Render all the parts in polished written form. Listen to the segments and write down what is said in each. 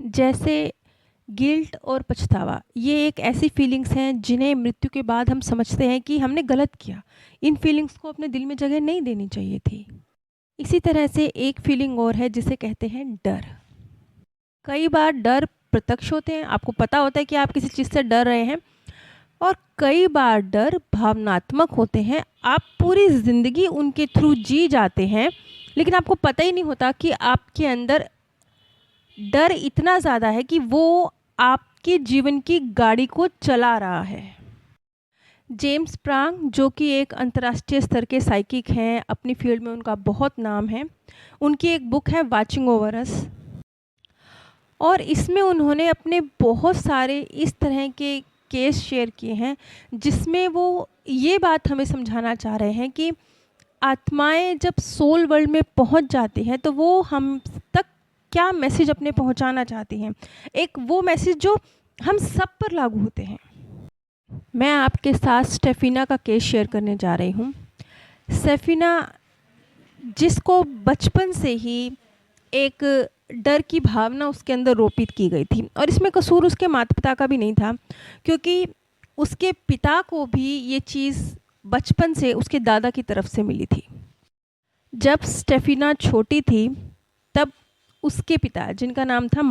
जैसे गिल्ट और पछतावा, ये एक ऐसी फीलिंग्स हैं जिन्हें मृत्यु के बाद हम समझते हैं कि हमने गलत किया। इन फीलिंग्स को अपने दिल में जगह नहीं देनी चाहिए थी। इसी तरह से एक फीलिंग और है जिसे कहते हैं डर। कई बार डर प्रत्यक्ष होते हैं, आपको पता होता है कि आप किसी चीज़ से डर रहे हैं, और कई बार डर भावनात्मक होते हैं, आप पूरी ज़िंदगी उनके थ्रू जी जाते हैं, लेकिन आपको पता ही नहीं होता कि आपके अंदर डर इतना ज़्यादा है कि वो आपके जीवन की गाड़ी को चला रहा है। जेम्स प्रांग, जो कि एक अंतर्राष्ट्रीय स्तर के साइकिक हैं, अपनी फील्ड में उनका बहुत नाम है। उनकी एक बुक है वाचिंग ओवर अस, और इसमें उन्होंने अपने बहुत सारे इस तरह के केस शेयर किए हैं जिसमें वो ये बात हमें समझाना चाह रहे हैं कि आत्माएं जब सोल वर्ल्ड में पहुंच जाती हैं तो वो हम तक क्या मैसेज अपने पहुंचाना चाहती हैं। एक वो मैसेज जो हम सब पर लागू होते हैं। मैं आपके साथ स्टेफिना का केस शेयर करने जा रही हूँ। स्टेफिना, जिसको बचपन से ही एक डर की भावना उसके अंदर रोपित की गई थी, और इसमें कसूर उसके माता पिता का भी नहीं था, क्योंकि उसके पिता को भी ये चीज़ बचपन से उसके दादा की तरफ से मिली थी। जब स्टेफिना छोटी थी तब उसके पिता, जिनका नाम था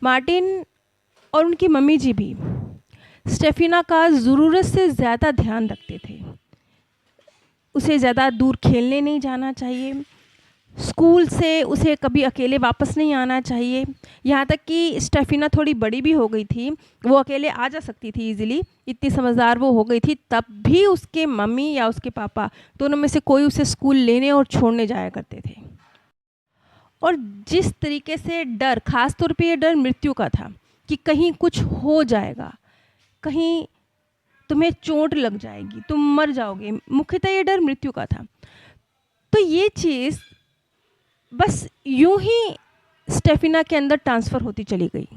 मार्टिन और उनकी मम्मी जी भी स्टेफिना का ज़रूरत से ज़्यादा ध्यान रखते थे। उसे ज़्यादा दूर खेलने नहीं जाना चाहिए, स्कूल से उसे कभी अकेले वापस नहीं आना चाहिए। यहाँ तक कि स्टेफिना थोड़ी बड़ी भी हो गई थी, वो अकेले आ जा सकती थी इजीली, इतनी समझदार वो हो गई थी, तब भी उसके मम्मी या उसके पापा दोनों में से कोई उसे स्कूल लेने और छोड़ने जाया करते थे। और जिस तरीके से डर, ख़ास तौर पे ये डर मृत्यु का था कि कहीं कुछ हो जाएगा, कहीं तुम्हें चोट लग जाएगी, तुम मर जाओगे, मुख्यतः ये डर मृत्यु का था। तो ये चीज़ बस यूं ही स्टेफिना के अंदर ट्रांसफ़र होती चली गई।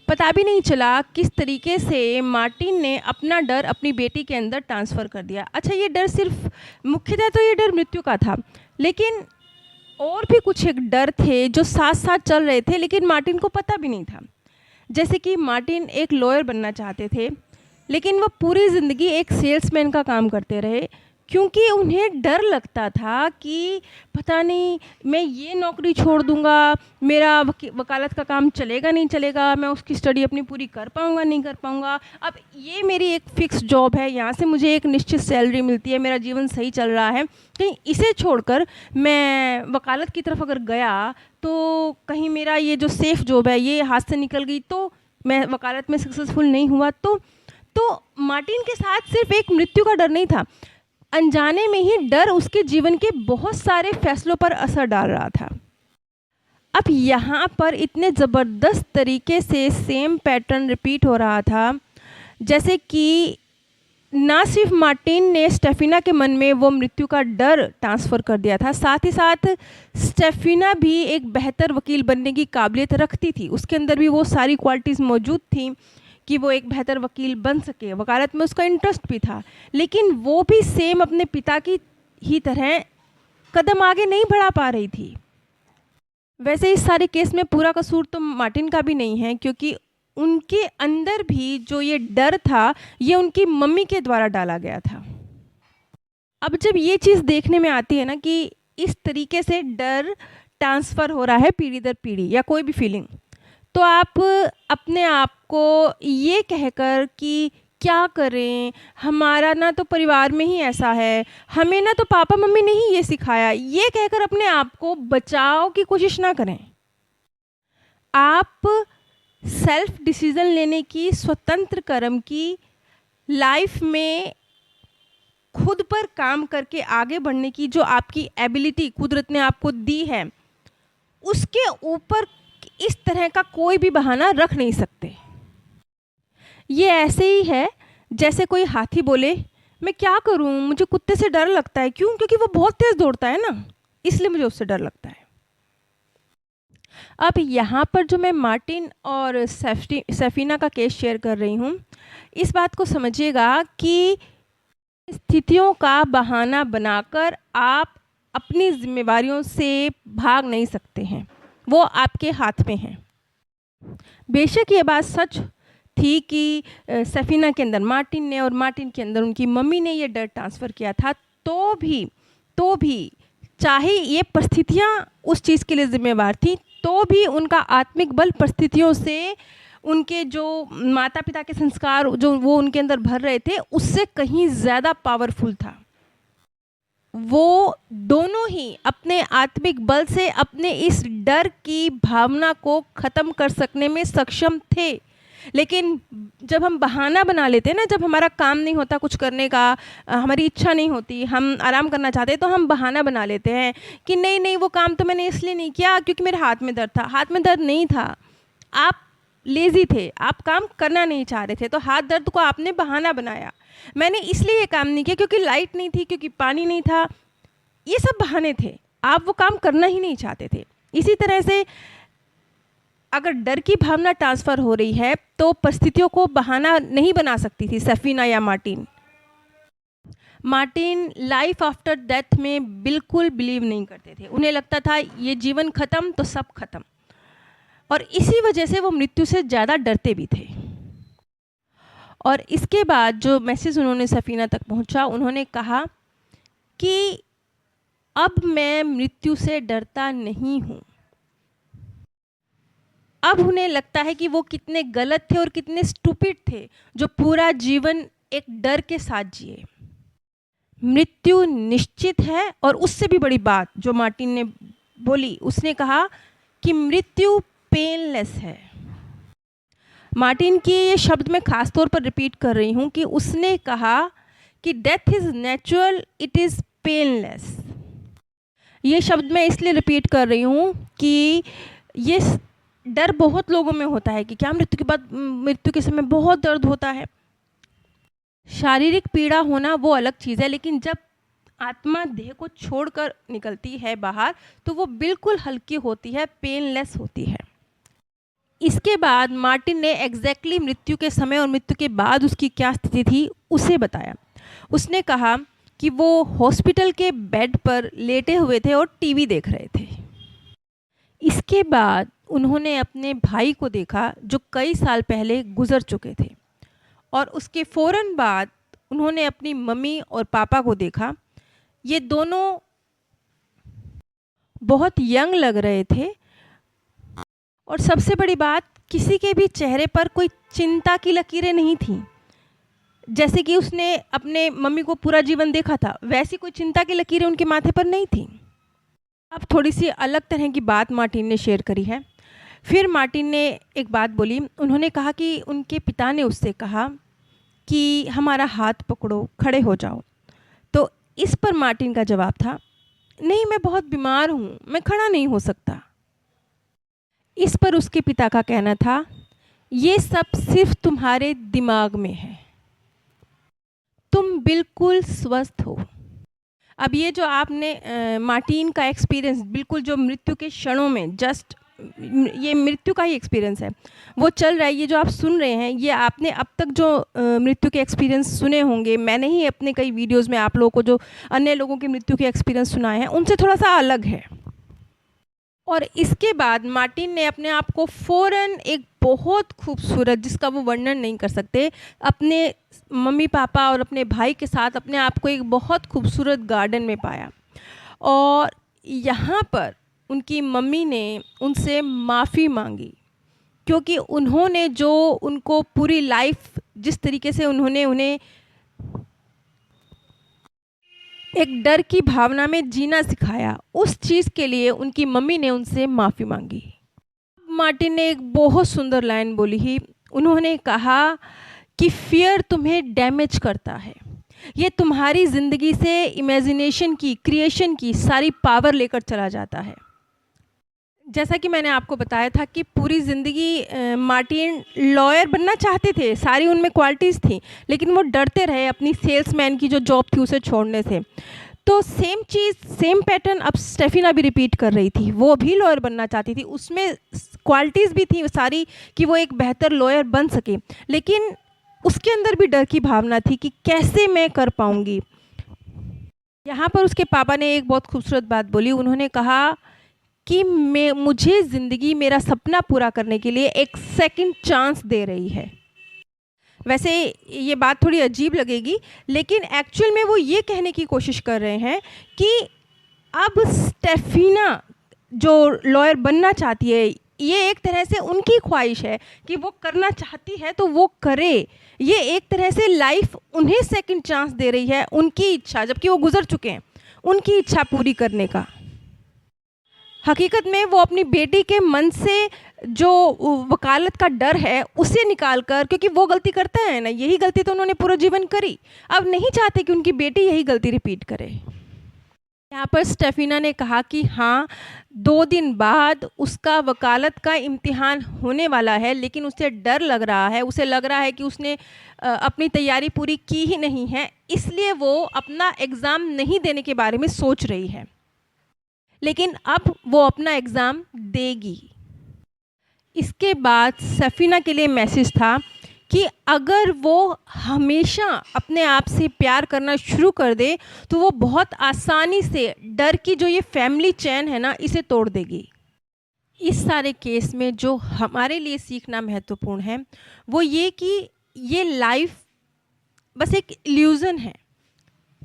पता भी नहीं चला किस तरीके से मार्टिन ने अपना डर अपनी बेटी के अंदर ट्रांसफ़र कर दिया। अच्छा, ये डर सिर्फ, मुख्यतः तो ये डर मृत्यु का था, लेकिन और भी कुछ एक डर थे जो साथ साथ चल रहे थे, लेकिन मार्टिन को पता भी नहीं था। जैसे कि मार्टिन एक लॉयर बनना चाहते थे, लेकिन वो पूरी ज़िंदगी एक सेल्समैन का काम करते रहे, क्योंकि उन्हें डर लगता था कि पता नहीं मैं ये नौकरी छोड़ दूंगा, मेरा वकालत का काम चलेगा नहीं चलेगा, मैं उसकी स्टडी अपनी पूरी कर पाऊंगा नहीं कर पाऊंगा। अब ये मेरी एक फ़िक्स जॉब है, यहाँ से मुझे एक निश्चित सैलरी मिलती है, मेरा जीवन सही चल रहा है, कहीं इसे छोड़कर मैं वकालत की तरफ अगर गया तो कहीं मेरा ये जो सेफ़ जॉब है ये हाथ से निकल गई, तो मैं वकालत में सक्सेसफुल नहीं हुआ। तो मार्टिन के साथ सिर्फ एक मृत्यु का डर नहीं था, अनजाने में ही डर उसके जीवन के बहुत सारे फैसलों पर असर डाल रहा था। अब यहाँ पर इतने ज़बरदस्त तरीके से सेम पैटर्न रिपीट हो रहा था, जैसे कि ना सिर्फ मार्टिन ने स्टेफिना के मन में वो मृत्यु का डर ट्रांसफ़र कर दिया था, साथ ही साथ स्टेफिना भी एक बेहतर वकील बनने की काबिलियत रखती थी। उसके अंदर भी वो सारी क्वालिटीज़ मौजूद थी कि वो एक बेहतर वकील बन सके, वकालत में उसका इंटरेस्ट भी था, लेकिन वो भी सेम अपने पिता की ही तरह कदम आगे नहीं बढ़ा पा रही थी। वैसे इस सारे केस में पूरा कसूर तो मार्टिन का भी नहीं है, क्योंकि उनके अंदर भी जो ये डर था ये उनकी मम्मी के द्वारा डाला गया था। अब जब ये चीज़ देखने में आती है ना कि इस तरीके से डर ट्रांसफ़र हो रहा है पीढ़ी दर पीढ़ी, या कोई भी फीलिंग, तो आप अपने आप को ये कहकर कि क्या करें, हमारा ना तो परिवार में ही ऐसा है, हमें ना तो पापा मम्मी ने ही ये सिखाया, ये कहकर अपने आप को बचाव की कोशिश ना करें। आप सेल्फ डिसीज़न लेने की, स्वतंत्र कर्म की, लाइफ में खुद पर काम करके आगे बढ़ने की जो आपकी एबिलिटी कुदरत ने आपको दी है, उसके ऊपर इस तरह का कोई भी बहाना रख नहीं सकते। ये ऐसे ही है जैसे कोई हाथी बोले, मैं क्या करूं, मुझे कुत्ते से डर लगता है। क्यों? क्योंकि वो बहुत तेज़ दौड़ता है ना, इसलिए मुझे उससे डर लगता है। अब यहाँ पर जो मैं मार्टिन और सेफिना का केस शेयर कर रही हूँ, इस बात को समझिएगा कि स्थितियों का बहाना बनाकर आप अपनी जिम्मेवारियों से भाग नहीं सकते हैं, वो आपके हाथ में हैं। बेशक ये बात सच थी कि सफ़ीना के अंदर मार्टिन ने और मार्टिन के अंदर उनकी मम्मी ने ये डर ट्रांसफ़र किया था, तो भी चाहे ये परिस्थितियाँ उस चीज़ के लिए ज़िम्मेवार थी, तो भी उनका आत्मिक बल परिस्थितियों से, उनके जो माता-पिता के संस्कार जो वो उनके अंदर भर रहे थे, उससे कहीं ज़्यादा पावरफुल था। वो दोनों ही अपने आत्मिक बल से अपने इस डर की भावना को ख़त्म कर सकने में सक्षम थे। लेकिन जब हम बहाना बना लेते हैं ना, जब हमारा काम नहीं होता कुछ करने का, हमारी इच्छा नहीं होती, हम आराम करना चाहते हैं, तो हम बहाना बना लेते हैं कि नहीं नहीं वो काम तो मैंने इसलिए नहीं किया क्योंकि मेरे हाथ में दर्द था। हाथ में दर्द नहीं था, आप लेज़ी थे, आप काम करना नहीं चाह रहे थे, तो हाथ दर्द को आपने बहाना बनाया। मैंने इसलिए ये काम नहीं किया क्योंकि लाइट नहीं थी, क्योंकि पानी नहीं था। ये सब बहाने थे, आप वो काम करना ही नहीं चाहते थे। इसी तरह से अगर डर की भावना ट्रांसफ़र हो रही है तो परिस्थितियों को बहाना नहीं बना सकती थी सफ़ीना या Martin. Martin life after death में बिल्कुल बिलीव नहीं करते थे। उन्हें लगता था ये जीवन ख़त्म तो सब ख़त्म, और इसी वजह से वो मृत्यु से ज़्यादा डरते भी थे। और इसके बाद जो मैसेज उन्होंने सफ़ीना तक पहुंचा, उन्होंने कहा कि अब मैं मृत्यु से डरता नहीं हूँ। अब उन्हें लगता है कि वो कितने गलत थे और कितने स्टूपिड थे जो पूरा जीवन एक डर के साथ जिए। मृत्यु निश्चित है, और उससे भी बड़ी बात जो मार्टिन ने बोली, उसने कहा कि मृत्यु पेनलेस है। मार्टिन की ये शब्द मैं ख़ास तौर पर रिपीट कर रही हूँ कि उसने कहा कि death is natural, it is painless. ये शब्द मैं इसलिए रिपीट कर रही हूँ कि ये डर बहुत लोगों में होता है कि क्या मृत्यु के बाद, मृत्यु के समय बहुत दर्द होता है। शारीरिक पीड़ा होना वो अलग चीज़ है, लेकिन जब आत्मा देह को छोड़कर निकलती है बाहर, तो वो बिल्कुल हल्की होती है, पेनलेस होती है। इसके बाद मार्टिन ने एग्जैक्टली मृत्यु के समय और मृत्यु के बाद उसकी क्या स्थिति थी उसे बताया। उसने कहा कि वो हॉस्पिटल के बेड पर लेटे हुए थे और टीवी देख रहे थे। इसके बाद उन्होंने अपने भाई को देखा जो कई साल पहले गुजर चुके थे, और उसके फ़ौरन बाद उन्होंने अपनी मम्मी और पापा को देखा। ये दोनों बहुत यंग लग रहे थे, और सबसे बड़ी बात, किसी के भी चेहरे पर कोई चिंता की लकीरें नहीं थीं। जैसे कि उसने अपने मम्मी को पूरा जीवन देखा था, वैसी कोई चिंता की लकीरें उनके माथे पर नहीं थीं। अब थोड़ी सी अलग तरह की बात मार्टिन ने शेयर करी है। फिर मार्टिन ने एक बात बोली। उन्होंने कहा कि उनके पिता ने उससे कहा कि हमारा हाथ पकड़ो, खड़े हो जाओ। तो इस पर मार्टिन का जवाब था, नहीं मैं बहुत बीमार हूँ, मैं खड़ा नहीं हो सकता। इस पर उसके पिता का कहना था, ये सब सिर्फ तुम्हारे दिमाग में है, तुम बिल्कुल स्वस्थ हो। अब ये जो आपने मार्टिन का एक्सपीरियंस, बिल्कुल जो मृत्यु के क्षणों में, जस्ट ये मृत्यु का ही एक्सपीरियंस है, वो चल रहा है। ये जो आप सुन रहे हैं, ये आपने अब तक जो मृत्यु के एक्सपीरियंस सुने होंगे, मैंने ही अपने कई वीडियोस में आप लोगों को जो अन्य लोगों के मृत्यु के एक्सपीरियंस सुनाए हैं, उनसे थोड़ा सा अलग है। और इसके बाद मार्टिन ने अपने आप को फ़ौरन एक बहुत खूबसूरत, जिसका वो वर्णन नहीं कर सकते, अपने मम्मी पापा और अपने भाई के साथ अपने आप को एक बहुत खूबसूरत गार्डन में पाया। और यहाँ पर उनकी मम्मी ने उनसे माफ़ी मांगी, क्योंकि उन्होंने जो उनको पूरी लाइफ जिस तरीके से उन्होंने उन्हें एक डर की भावना में जीना सिखाया, उस चीज़ के लिए उनकी मम्मी ने उनसे माफ़ी मांगी। मार्टिन ने एक बहुत सुंदर लाइन बोली ही। उन्होंने कहा कि फ़ियर तुम्हें डैमेज करता है, ये तुम्हारी ज़िंदगी से इमेजिनेशन की, क्रिएशन की सारी पावर लेकर चला जाता है। जैसा कि मैंने आपको बताया था कि पूरी ज़िंदगी मार्टिन लॉयर बनना चाहते थे, सारी उनमें क्वालिटीज़ थी, लेकिन वो डरते रहे अपनी सेल्समैन की जो जॉब थी उसे छोड़ने से। तो सेम चीज़, सेम पैटर्न अब स्टेफिना भी रिपीट कर रही थी। वो भी लॉयर बनना चाहती थी, उसमें क्वालिटीज़ भी थी सारी कि वो एक बेहतर लॉयर बन सके, लेकिन उसके अंदर भी डर की भावना थी कि कैसे मैं कर पाऊँगी। यहाँ पर उसके पापा ने एक बहुत खूबसूरत बात बोली। उन्होंने कहा कि मुझे ज़िंदगी मेरा सपना पूरा करने के लिए एक सेकंड चांस दे रही है। वैसे ये बात थोड़ी अजीब लगेगी, लेकिन एक्चुअल में वो ये कहने की कोशिश कर रहे हैं कि अब स्टेफिना जो लॉयर बनना चाहती है, ये एक तरह से उनकी ख्वाहिश है कि वो करना चाहती है तो वो करे। ये एक तरह से लाइफ उन्हें सेकंड चांस दे रही है, उनकी इच्छा, जबकि वो गुजर चुके हैं, उनकी इच्छा पूरी करने का। हकीकत में वो अपनी बेटी के मन से जो वकालत का डर है उसे निकाल कर, क्योंकि वो गलती करता है ना, यही गलती तो उन्होंने पूरा जीवन करी, अब नहीं चाहते कि उनकी बेटी यही गलती रिपीट करे। यहाँ पर स्टेफिना ने कहा कि हाँ, 2 दिन बाद उसका वकालत का इम्तिहान होने वाला है, लेकिन उसे डर लग रहा है, उसे लग रहा है कि उसने अपनी तैयारी पूरी की ही नहीं है, इसलिए वो अपना एग्ज़ाम नहीं देने के बारे में सोच रही है। लेकिन अब वो अपना एग्ज़ाम देगी। इसके बाद सफ़ीना के लिए मैसेज था कि अगर वो हमेशा अपने आप से प्यार करना शुरू कर दे तो वो बहुत आसानी से डर की जो ये फैमिली चेन है ना, इसे तोड़ देगी। इस सारे केस में जो हमारे लिए सीखना महत्वपूर्ण है वो ये कि ये लाइफ बस एक इल्यूज़न है,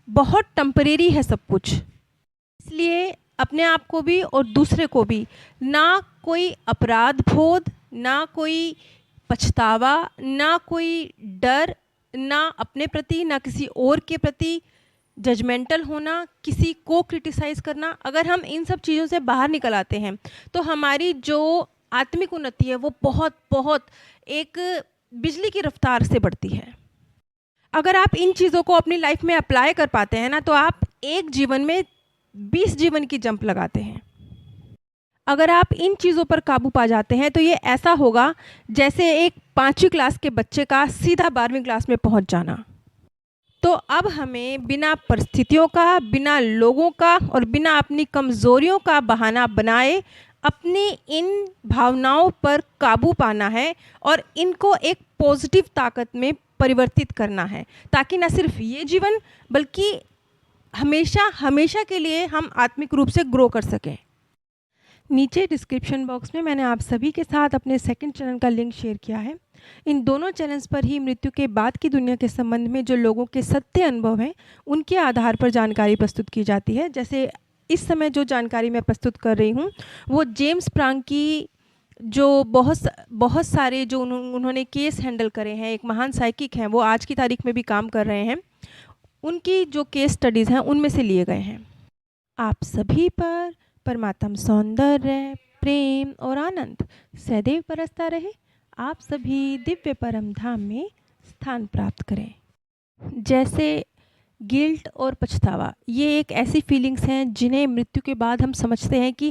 बहुत टेम्परेरी है सब कुछ। इसलिए अपने आप को भी और दूसरे को भी ना कोई अपराध बोध, ना कोई पछतावा, ना कोई डर, ना अपने प्रति ना किसी और के प्रति जजमेंटल होना, किसी को क्रिटिसाइज़ करना, अगर हम इन सब चीज़ों से बाहर निकल आते हैं तो हमारी जो आत्मिक उन्नति है वो बहुत बहुत एक बिजली की रफ्तार से बढ़ती है। अगर आप इन चीज़ों को अपनी लाइफ में अप्लाई कर पाते हैं ना, तो आप एक जीवन में 20 जीवन की जंप लगाते हैं। अगर आप इन चीज़ों पर काबू पा जाते हैं तो ये ऐसा होगा जैसे एक 5वीं क्लास के बच्चे का सीधा 12वीं क्लास में पहुंच जाना। तो अब हमें बिना परिस्थितियों का, बिना लोगों का और बिना अपनी कमज़ोरियों का बहाना बनाए अपनी इन भावनाओं पर काबू पाना है और इनको एक पॉजिटिव ताकत में परिवर्तित करना है, ताकि न सिर्फ ये जीवन बल्कि हमेशा हमेशा के लिए हम आत्मिक रूप से ग्रो कर सकें। नीचे डिस्क्रिप्शन बॉक्स में मैंने आप सभी के साथ अपने सेकंड चैनल का लिंक शेयर किया है। इन दोनों चैनल्स पर ही मृत्यु के बाद की दुनिया के संबंध में जो लोगों के सत्य अनुभव हैं उनके आधार पर जानकारी प्रस्तुत की जाती है। जैसे इस समय जो जानकारी मैं प्रस्तुत कर रही हूँ वो जेम्स प्रांग की जो बहुत सारे जो उन्होंने केस हैंडल करे हैं, एक महान साइकिक हैं, वो आज की तारीख में भी काम कर रहे हैं, उनकी जो केस स्टडीज़ हैं उनमें से लिए गए हैं। आप सभी पर परमात्म सौंदर्य, प्रेम और आनंद सदैव बरसता रहे। आप सभी दिव्य परम धाम में स्थान प्राप्त करें। जैसे गिल्ट और पछतावा, ये एक ऐसी फीलिंग्स हैं जिन्हें मृत्यु के बाद हम समझते हैं कि